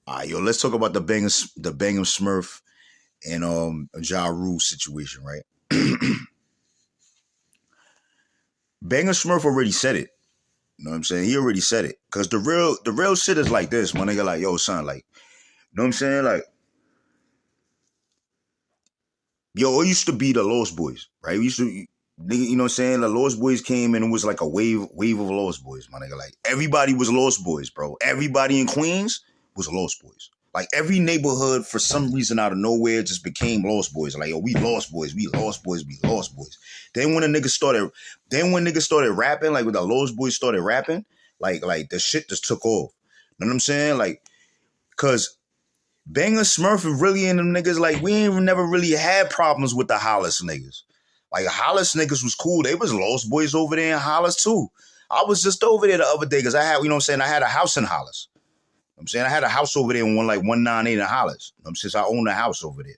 All right, yo, let's talk about the Bangem Smurf and Jarule situation, right? Bangem Smurf already said it. You know what I'm saying? He already said it. Cause the real shit is like this, my nigga. Like, yo, son, like, you know what I'm saying? Like, yo, it used to be the Lost Boys, right? We used to, nigga, you know what I'm saying? The Lost Boys came and it was like a wave of Lost Boys, my nigga. Like, everybody was Lost Boys, bro. Everybody in Queens was Lost Boys. Like, every neighborhood, for some reason out of nowhere, just became Lost Boys. Like, yo, we Lost Boys, we Lost Boys, we Lost Boys. Then when niggas started rapping, like when the Lost Boys started rapping, like the shit just took off. You know what I'm saying? Like, cause Banger Smurf is really in them niggas. Like, we ain't never really had problems with the Hollis niggas. Like, Hollis niggas was cool. They was Lost Boys over there in Hollis too. I was just over there the other day because I had, you know what I'm saying, I had a house in Hollis. You know what I'm saying, I had a house over there in 198 in Hollis. You know what I'm saying, I owned a house over there.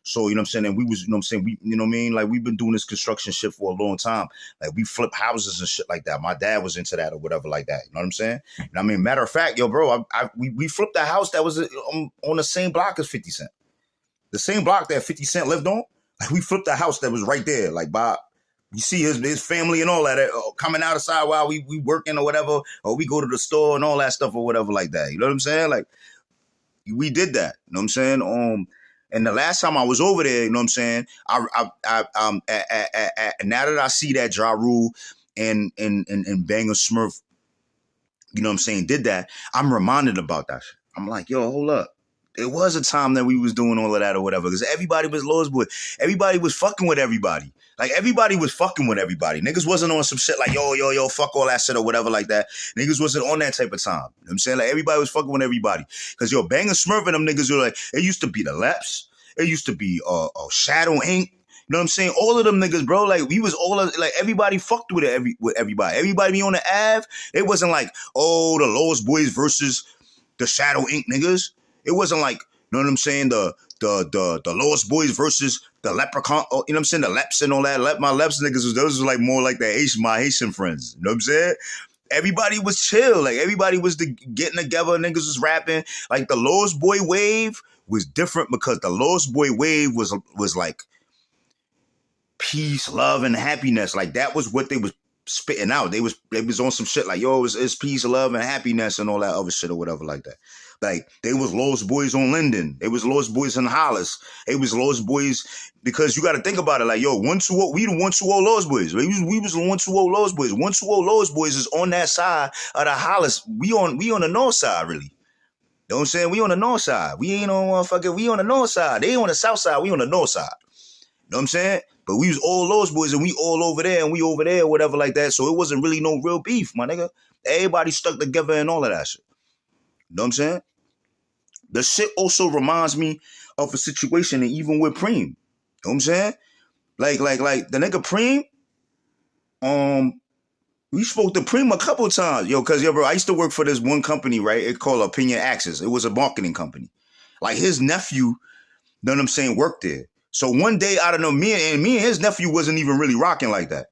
So, you know what I'm saying, and we was, you know what I'm saying, we, you know what I mean, like, we've been doing this construction shit for a long time. Like, we flip houses and shit like that. My dad was into that or whatever like that. You know what I'm saying? And I mean, matter of fact, yo, bro, we flipped a house that was on the same block as 50 Cent. The same block that 50 Cent lived on. Like, we flipped a house that was right there. Like, by, you see his family and all that coming outside while we working or whatever, or we go to the store and all that stuff or whatever like that. You know what I'm saying? Like, we did that. You know what I'm saying? And the last time I was over there, you know what I'm saying, now that I see that Ja Rule and Banger Smurf, you know what I'm saying, did that, I'm reminded about that shit. I'm like, yo, hold up. It was a time that we was doing all of that or whatever, because everybody was Lost Boy. Everybody was fucking with everybody. Like, everybody was fucking with everybody. Niggas wasn't on some shit like, yo, fuck all that shit or whatever like that. Niggas wasn't on that type of time. You know what I'm saying? Like, everybody was fucking with everybody. Because, yo, Banger Smurf and them niggas were like, it used to be the Leps. It used to be Shadow Inc. You know what I'm saying? All of them niggas, bro. Like, we was all, like, everybody fucked with it, with everybody. Everybody be on the Ave. It wasn't like, oh, the Lost Boys versus the Shadow Inc. niggas. It wasn't like, you know what I'm saying, the Lost Boys versus the Leprechaun, you know what I'm saying, the Leps and all that. My Leps niggas, those was like more like my Haitian friends. You know what I'm saying? Everybody was chill. Like, everybody was getting together. Niggas was rapping. Like, the Lost Boy wave was different because the Lost Boy wave was like peace, love, and happiness. Like, that was what they was spitting out. They was on some shit like, yo, it's peace, love, and happiness and all that other shit or whatever like that. Like, they was Lost Boys on Linden. They was Lost Boys in Hollis. They was Lost Boys because you got to think about it. Like, yo, 120, we the 120 Lost Boys. We was the 120 Lost Boys. 120 Lost Boys is on that side of the Hollis. We on the north side, really. You know what I'm saying? We on the north side. We ain't on motherfucking, we on the north side. They on the south side. We on the north side. You know what I'm saying? But we was all Lost Boys and we all over there and we over there or whatever like that. So it wasn't really no real beef, my nigga. Everybody stuck together and all of that shit. You know what I'm saying? The shit also reminds me of a situation and even with Preem. You know what I'm saying? Like the nigga Preem, we spoke to Preem a couple times. Yo, cause yo, bro, I used to work for this one company, right? It called Opinion Access. It was a marketing company. Like, his nephew, you know what I'm saying, worked there. So one day, I don't know, me and his nephew wasn't even really rocking like that.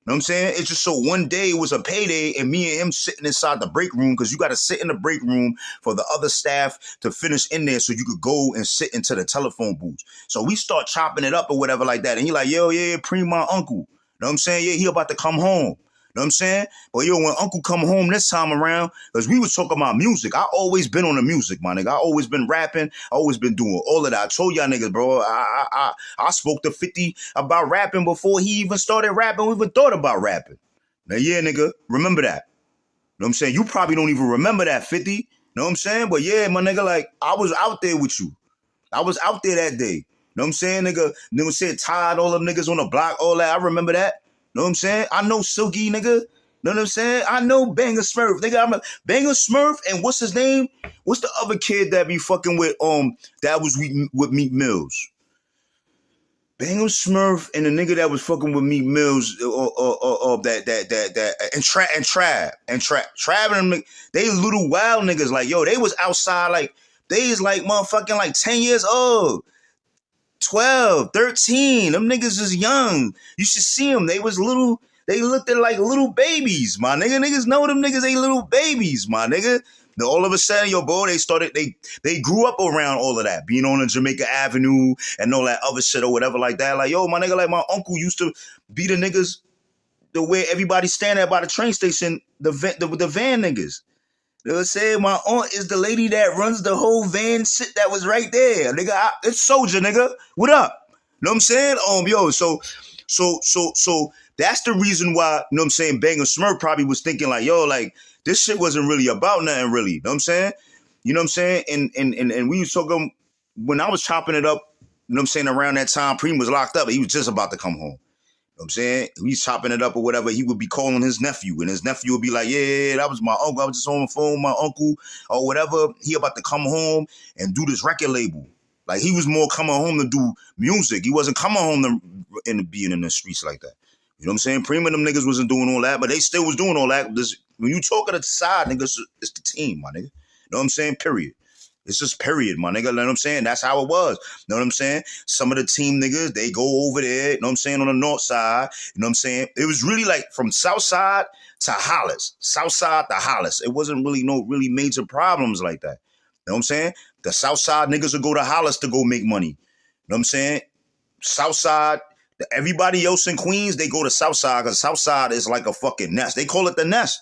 You know what I'm saying? It's just so one day it was a payday and me and him sitting inside the break room, because you got to sit in the break room for the other staff to finish in there so you could go and sit into the telephone booth. So we start chopping it up or whatever like that. And he like, yo, yeah, Preem, my uncle. You know what I'm saying? Yeah, he about to come home. You know what I'm saying? But yo, when Uncle come home this time around, because we was talking about music. I always been on the music, my nigga. I always been rapping. I always been doing all of that. I told y'all niggas, bro, I spoke to 50 about rapping before he even started rapping or even thought about rapping. Now, yeah, nigga, remember that. You know what I'm saying? You probably don't even remember that, 50. You know what I'm saying? But yeah, my nigga, like, I was out there with you. I was out there that day. You know what I'm saying, nigga? Nigga said Todd, all them niggas on the block, all that. I remember that. Know what I'm saying? I know Silky, nigga. Know what I'm saying? I know Banger Smurf. Nigga, I'm a Banger Smurf and what's his name? What's the other kid that be fucking with, that was with Meek Mills? Bangem Smurf and the nigga that was fucking with Meek Mills, and Trav and them, they little wild niggas. Like, yo, they was outside, like, they is like motherfucking like 10 years old. 12, 13. Them niggas is young. You should see them. They was little, they looked at like little babies, my nigga. Niggas know them niggas ain't little babies, my nigga. All of a sudden, yo, bro, they grew up around all of that, being on the Jamaica Avenue and all that other shit or whatever like that. Like, yo, my nigga, like my uncle used to be the niggas the way everybody stand there by the train station, the van niggas. You know what I'm saying? My aunt is the lady that runs the whole van shit that was right there. Nigga, it's Soja, nigga. What up? You know what I'm saying? Yo, so that's the reason why, you know what I'm saying, Bangem Smurf probably was thinking like, yo, like, this shit wasn't really about nothing really. You know what I'm saying? You know what I'm saying? And we was talking, when I was chopping it up, you know what I'm saying, around that time, Preem was locked up. He was just about to come home. You know what I'm saying? He's chopping it up or whatever. He would be calling his nephew, and his nephew would be like, yeah, that was my uncle. I was just on the phone with my uncle or whatever. He about to come home and do this record label. Like, he was more coming home to do music. He wasn't coming home to being in the streets like that. You know what I'm saying? Preem and them niggas wasn't doing all that, but they still was doing all that. When you talk at the side, niggas, it's the team, my nigga. You know what I'm saying? Period. It's just period, my nigga. You know what I'm saying? That's how it was. You know what I'm saying? Some of the team niggas, they go over there, you know what I'm saying, on the north side. You know what I'm saying? It was really like from south side to Hollis. South side to Hollis. It wasn't really no really major problems like that. You know what I'm saying? The south side niggas would go to Hollis to go make money. You know what I'm saying? South side, everybody else in Queens, they go to south side because south side is like a fucking nest. They call it the nest.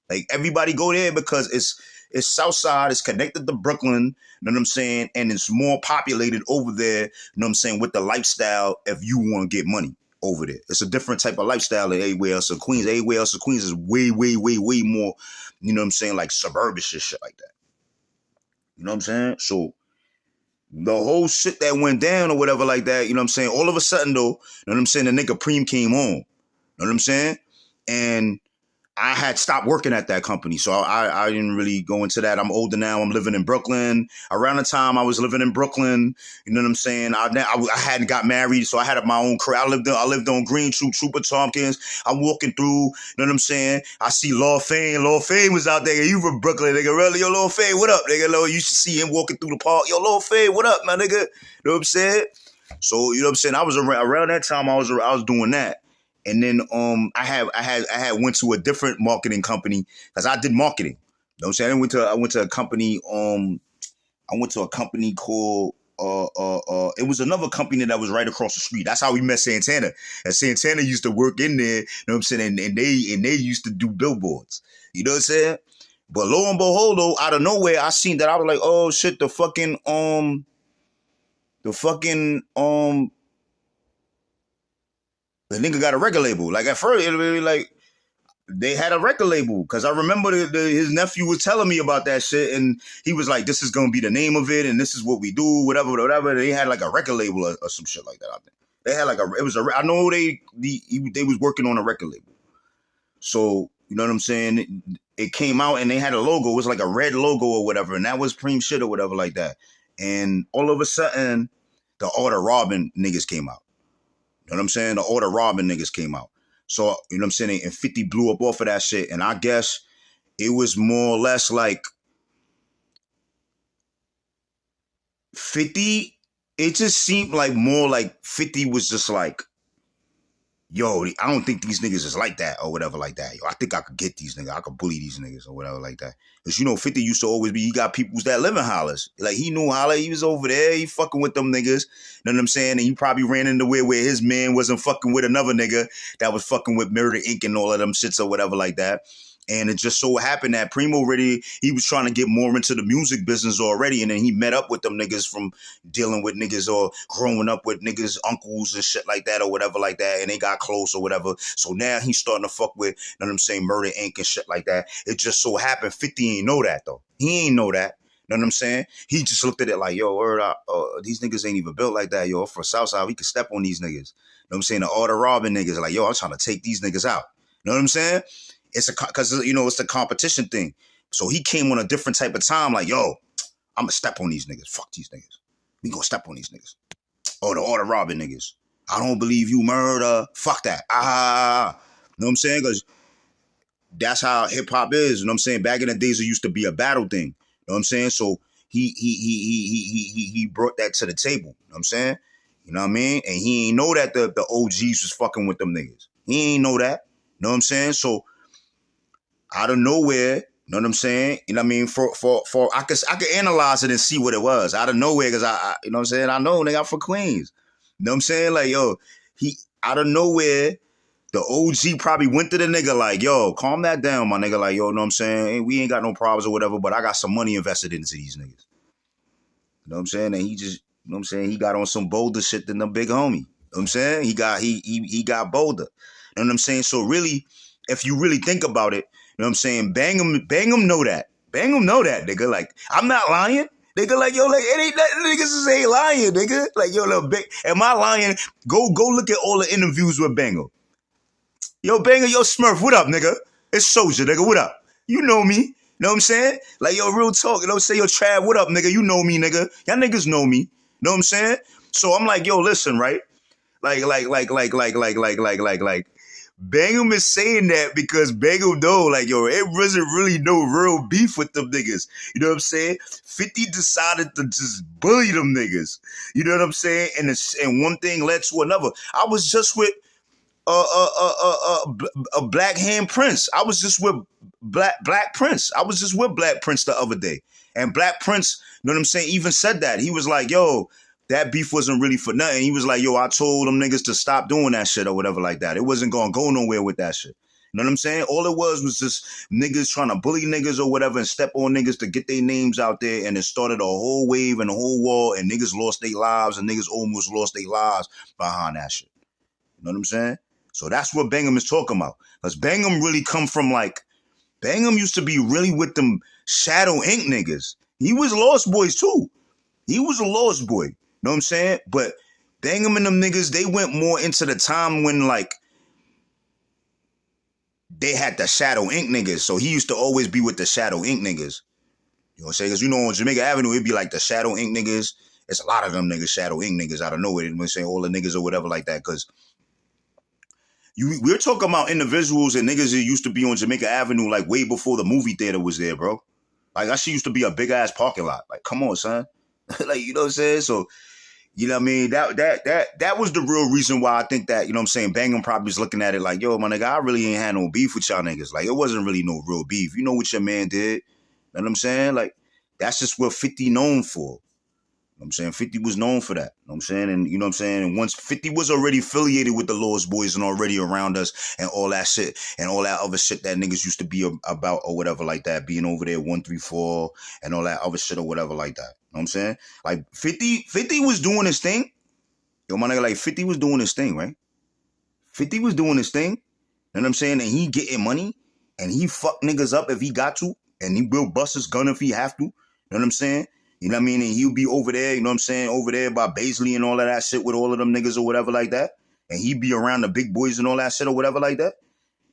Like, everybody go there because it's south side, it's connected to Brooklyn, you know what I'm saying? And it's more populated over there, you know what I'm saying, with the lifestyle if you want to get money over there. It's a different type of lifestyle than everywhere else in Queens. Everywhere else in Queens is way, way, way, way more, you know what I'm saying, like suburban shit like that. You know what I'm saying? So the whole shit that went down or whatever like that, you know what I'm saying? All of a sudden though, you know what I'm saying, the nigga Preem came home. You know what I'm saying? And I had stopped working at that company, so I didn't really go into that. I'm older now. I'm living in Brooklyn. Around the time I was living in Brooklyn, you know what I'm saying? I hadn't got married, so I had my own crib. I lived on Green Troop, Trooper Tompkins. I'm walking through, you know what I'm saying? I see Law Fame. Law Fame was out there. You from Brooklyn, nigga. Really? Yo, Law Fame, what up, nigga? You should see him walking through the park. Yo, Law Fame, what up, my nigga? You know what I'm saying? So, you know what I'm saying? I was around that time. I was doing that. And then I had went to a different marketing company because I did marketing. You know what I'm saying? I went to a company, I went to a company called it was another company that was right across the street. That's how we met Santana. And Santana used to work in there, you know what I'm saying? And they used to do billboards. You know what I'm saying? But lo and behold, though, out of nowhere, I seen that. I was like, oh shit, the nigga got a record label. Like, at first, it would be like, they had a record label because I remember his nephew was telling me about that shit, and he was like, "This is gonna be the name of it, and this is what we do, whatever." They had like a record label or some shit like that. I think they had like I know they was working on a record label. So you know what I'm saying? It came out and they had a logo. It was like a red logo or whatever, and that was Preem shit or whatever like that. And all of a sudden, the Order Robin niggas came out. You know what I'm saying? The Order Robin niggas came out. So, you know what I'm saying? And 50 blew up off of that shit. And I guess it was more or less like 50. It just seemed like more like 50 was just like, yo, I don't think these niggas is like that or whatever like that. Yo, I think I could get these niggas. I could bully these niggas or whatever like that. Because, you know, 50 used to always be, he got peoples that live in Hollers. Like, he knew Holler. He was over there. He fucking with them niggas. You know what I'm saying? And he probably ran into where his man wasn't fucking with another nigga that was fucking with Murder Inc. and all of them shits or whatever like that. And it just so happened that Primo he was trying to get more into the music business already. And then he met up with them niggas from dealing with niggas or growing up with niggas, uncles and shit like that or whatever like that. And they got close or whatever. So now he's starting to fuck with, you know what I'm saying, Murder Inc. and shit like that. It just so happened 50 ain't know that though. He ain't know that. You know what I'm saying? He just looked at it like, yo, word up, these niggas ain't even built like that, yo. For Southside, we can step on these niggas. You know what I'm saying? The Order Robin niggas are like, yo, I'm trying to take these niggas out. You know what I'm saying? It's because, you know, it's the competition thing. So he came on a different type of time, like, yo, I'm going to step on these niggas. Fuck these niggas. We going to step on these niggas. Oh, the Order Robin niggas. I don't believe you murder. Fuck that. Ah. You know what I'm saying? Because that's how hip hop is. You know what I'm saying? Back in the days, it used to be a battle thing. You know what I'm saying? So he brought that to the table. You know what I'm saying? You know what I mean? And he ain't know that the OGs was fucking with them niggas. He ain't know that. You know what I'm saying? So out of nowhere, You know what I'm saying? You know what I mean? For I could analyze it and see what it was out of nowhere because I you know what I'm saying? I know nigga I'm from Queens. You know what I'm saying? Like, yo, he out of nowhere, the OG probably went to the nigga like, yo, calm that down, my nigga. Like, yo, you know what I'm saying? We ain't got no problems or whatever, but I got some money invested into these niggas. You know what I'm saying? And he just, you know what I'm saying? He got on some bolder shit than the big homie. You know what I'm saying? He got bolder. You know what I'm saying? So really, if you really think about it, you know what I'm saying? Bangem know that. Bangem know that, nigga. Like, I'm not lying. Nigga, like, yo, like, it ain't nothing niggas just ain't lying, nigga. Like, yo, little big, am I lying? Go look at all the interviews with Bangem. Yo, Banger, yo, Smurf, what up, nigga? It's Soja, nigga, what up? You know me. You know what I'm saying? Like, yo, real talk. You know what I'm saying? Yo, Trav, what up, nigga? You know me, nigga. Y'all niggas know me. You know what I'm saying? So I'm like, yo, listen, right? Like, Bangem is saying that because Bangem know, like, yo, it wasn't really no real beef with them niggas. You know what I'm saying? 50 decided to just bully them niggas. You know what I'm saying? And one thing led to another. I was just with a Black Hand Prince. I was just with Black Prince. I was just with Black Prince the other day. And Black Prince, you know what I'm saying, even said that. He was like, yo, that beef wasn't really for nothing. He was like, yo, I told them niggas to stop doing that shit or whatever like that. It wasn't going to go nowhere with that shit. You know what I'm saying? All it was just niggas trying to bully niggas or whatever and step on niggas to get their names out there. And it started a whole wave and a whole war and niggas lost their lives and niggas almost lost their lives behind that shit. You know what I'm saying? So that's what Bangem is talking about. Because Bangem really come from like, Bangem used to be really with them Shadow Inc. niggas. He was Lost Boys too. He was a Lost Boy. You know what I'm saying? But Bangem and them niggas, they went more into the time when like, they had the Shadow Inc. niggas. So he used to always be with the Shadow Inc. niggas. You know what I'm saying? Because you know on Jamaica Avenue, it'd be like the Shadow Inc. niggas. It's a lot of them niggas, Shadow Inc. niggas out of nowhere. You know what I'm saying? All the niggas or whatever like that. Because we're talking about individuals and niggas that used to be on Jamaica Avenue like way before the movie theater was there, bro. Like that shit used to be a big ass parking lot. Like, come on, son. Like, you know what I'm saying? So, you know what I mean? That was the real reason why I think that, you know what I'm saying, Bangem probably was looking at it like, yo, my nigga, I really ain't had no beef with y'all niggas. Like, it wasn't really no real beef. You know what your man did. You know what I'm saying? Like, that's just what 50 known for. You know what I'm saying? 50 was known for that. You know what I'm saying? And you know what I'm saying? And once 50 was already affiliated with the Lost Boys and already around us and all that shit and all that other shit that niggas used to be about or whatever like that, being over there 134 and all that other shit or whatever like that. You know what I'm saying? Like 50 was doing his thing. Yo, my nigga, like 50 was doing his thing, right? 50 was doing his thing. You know what I'm saying? And he getting money and he fuck niggas up if he got to and he will bust his gun if he have to. You know what I'm saying? You know what I mean? And he'll be over there, you know what I'm saying, over there by Baisley and all of that shit with all of them niggas or whatever like that. And he'd be around the big boys and all that shit or whatever like that.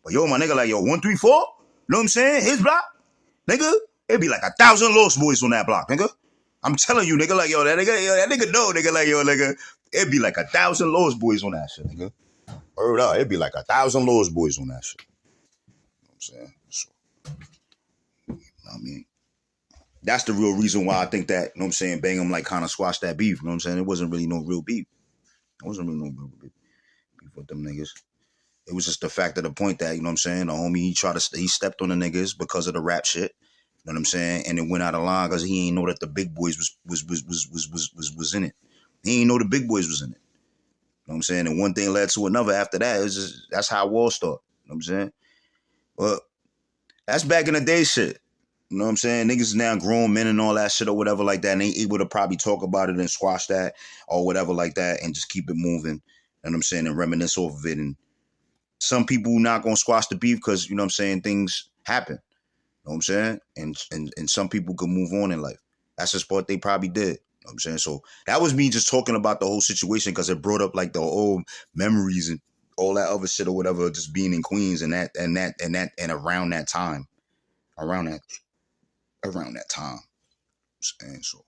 But yo, my nigga, like, yo, 134, you know what I'm saying? His block, nigga, it'd be like 1,000 Lost Boys on that block, nigga. I'm telling you, nigga, like, yo, that nigga know, nigga, like, yo, nigga, it'd be like 1,000 Lost Boys on that shit, nigga. Word up, it'd be like 1,000 Lost Boys on that shit. You know what I'm saying? So, you know what I mean? That's the real reason why I think that, you know what I'm saying, Bangem like kind of squashed that beef. You know what I'm saying? It wasn't really no real beef. It wasn't really no real beef with them niggas. It was just the fact of the point that, you know what I'm saying, the homie, he stepped on the niggas because of the rap shit. You know what I'm saying? And it went out of line because he ain't know that the big boys was in it. He ain't know the big boys was in it. You know what I'm saying? And one thing led to another after that. It was just, that's how war started. You know what I'm saying? Well, that's back in the day shit. You know what I'm saying? Niggas now grown men and all that shit or whatever like that, and they able to probably talk about it and squash that or whatever like that and just keep it moving. You know what I'm saying? And reminisce off of it. And some people not going to squash the beef because, you know what I'm saying, things happen. You know what I'm saying? And some people can move on in life. That's just what they probably did. You know what I'm saying? So that was me just talking about the whole situation because it brought up like the old memories and all that other shit or whatever, just being in Queens and around that time. Around that time. And so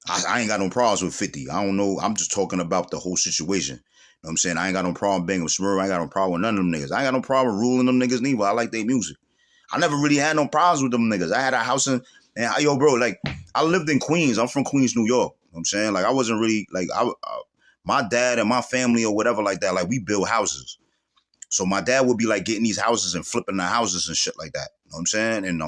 I ain't got no problems with 50. I don't know. I'm just talking about the whole situation. You know what I'm saying? I ain't got no problem Bangem Smurf. I ain't got no problem with none of them niggas. I ain't got no problem ruling them niggas neither. I like their music. I never really had no problems with them niggas. I had a house and yo, bro, like, I lived in Queens. I'm from Queens, New York. You know what I'm saying? Like, I wasn't really, like, my dad and my family or whatever like that, like, we build houses. So my dad would be, like, getting these houses and flipping the houses and shit like that. know what I'm saying? And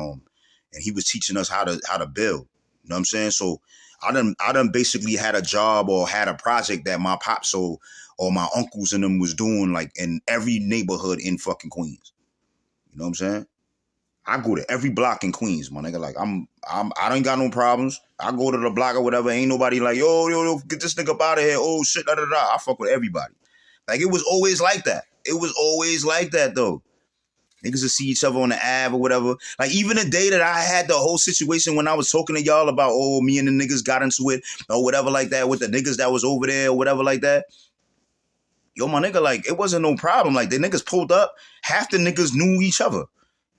he was teaching us how to build. You know what I'm saying? So I done basically had a job or had a project that my pops or my uncles and them was doing like in every neighborhood in fucking Queens. You know what I'm saying? I go to every block in Queens, my nigga. Like I don't got no problems. I go to the block or whatever. Ain't nobody like, yo, get this nigga up out of here. Oh shit, da da da. I fuck with everybody. Like it was always like that. It was always like that though. Niggas would see each other on the Ave or whatever. Like even the day that I had the whole situation when I was talking to y'all about, oh, me and the niggas got into it or whatever like that with the niggas that was over there or whatever like that. Yo, my nigga, like it wasn't no problem. Like the niggas pulled up. Half the niggas knew each other.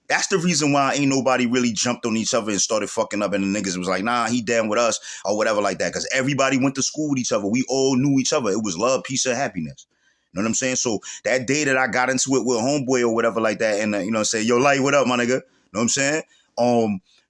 That's the reason why ain't nobody really jumped on each other and started fucking up. And the niggas was like, nah, he down with us or whatever like that. Because everybody went to school with each other. We all knew each other. It was love, peace, and happiness. You know what I'm saying? So that day that I got into it with homeboy or whatever like that, and you know, say, yo, Light, what up, my nigga? You know what I'm saying?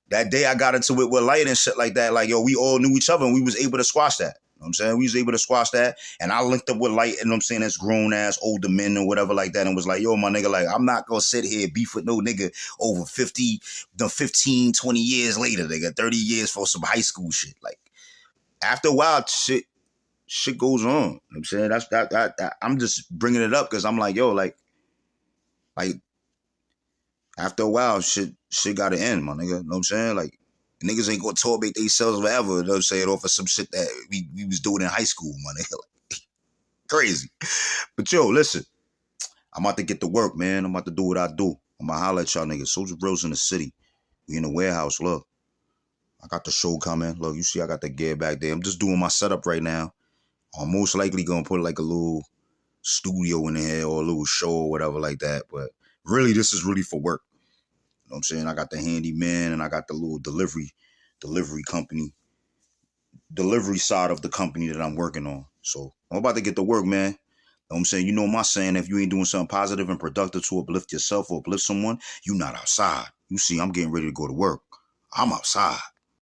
That day I got into it with Light and shit like that. Like, yo, we all knew each other and we was able to squash that. You know what I'm saying? We was able to squash that. And I linked up with Light, you know what I'm saying, as grown-ass older men or whatever like that, and was like, yo, my nigga, like, I'm not going to sit here beef with no nigga over 15, 20 years later, nigga, 30 years for some high school shit. Like, after a while, shit goes on. You know what I'm saying? That's that I'm just bringing it up because I'm like, yo, like after a while, shit got to end, my nigga. You know what I'm saying? Like, niggas ain't gonna torment themselves forever, you know what I'm saying, off of some shit that we was doing in high school, my nigga. Like, crazy. But yo, listen, I'm about to get to work, man. I'm about to do what I do. I'm gonna holler at y'all niggas. Soja Realz in the city. We in the warehouse, look. I got the show coming. Look, you see I got the gear back there. I'm just doing my setup right now. I'm most likely gonna put like a little studio in there or a little show or whatever like that. But really, this is really for work. You know what I'm saying? I got the handyman and I got the little delivery company, delivery side of the company that I'm working on. So I'm about to get to work, man. You know what I'm saying? You know my saying, if you ain't doing something positive and productive to uplift yourself or uplift someone, you not outside. You see, I'm getting ready to go to work. I'm outside.